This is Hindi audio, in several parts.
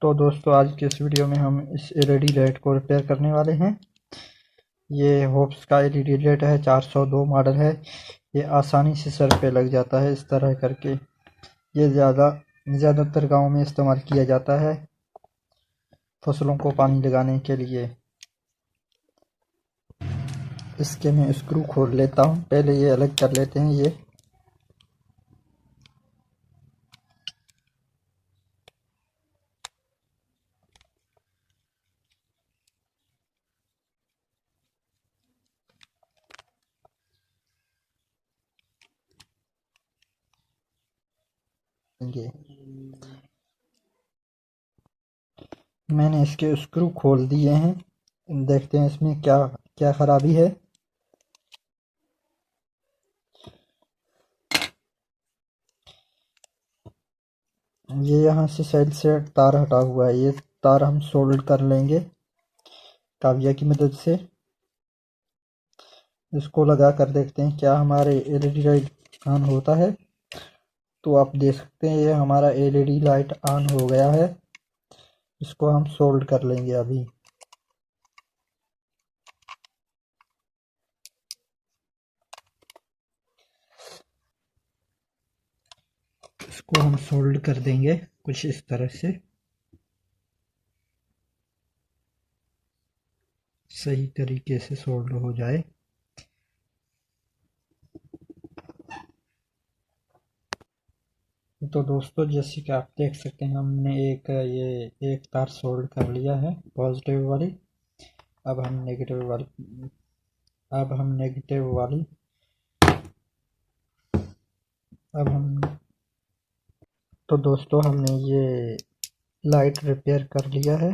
तो दोस्तों आज की इस वीडियो में हम इस एलईडी लाइट को रिपेयर करने वाले हैं। ये होप्स का एलईडी लाइट है, 402 मॉडल है। ये आसानी से सर पे लग जाता है इस तरह करके। ये ज़्यादातर गांव में इस्तेमाल किया जाता है फसलों को पानी लगाने के लिए। इसके मैं स्क्रू खोल लेता हूँ, पहले ये अलग कर लेते हैं। ये मैंने इसके स्क्रू खोल दिए हैं। देखते हैं इसमें क्या क्या खराबी है। ये यहाँ से साइड से तार हटा हुआ है, ये तार हम सोल्ड कर लेंगे काविया की मदद से। इसको लगा कर देखते हैं क्या हमारे एलईडी लाइट ऑन होता है। तो आप देख सकते हैं ये हमारा एलईडी लाइट ऑन हो गया है। इसको हम सोल्ड कर लेंगे अभी। इसको हम सोल्ड कर देंगे कुछ इस तरह से, सही तरीके से सोल्ड हो जाए। तो दोस्तों जैसे कि आप देख सकते हैं हमने एक तार सोल्ड कर लिया है, पॉजिटिव वाली। अब हम नेगेटिव वाली अब हम नेगेटिव वाली अब हम तो दोस्तों हमने ये लाइट रिपेयर कर लिया है।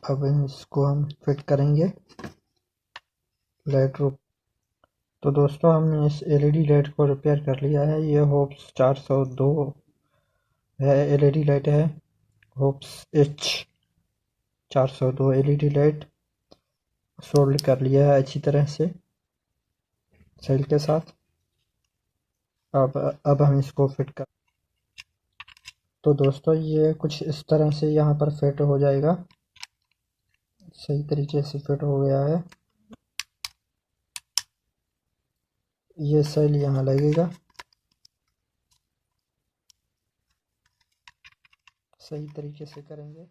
अब इसको हम फिट करेंगे लाइट रूप। तो दोस्तों हमने इस एलईडी लाइट को रिपेयर कर लिया है। ये होप्स 402 है, एलईडी लाइट है। Hopes H 402 LED light sold कर लिया है अच्छी तरह से सेल के साथ। अब हम इसको फिट कर। तो दोस्तों ये कुछ इस तरह से यहाँ पर फिट हो जाएगा, सही तरीके से फिट हो गया है। ये सेल यहाँ लगेगा, सही तरीके से करेंगे।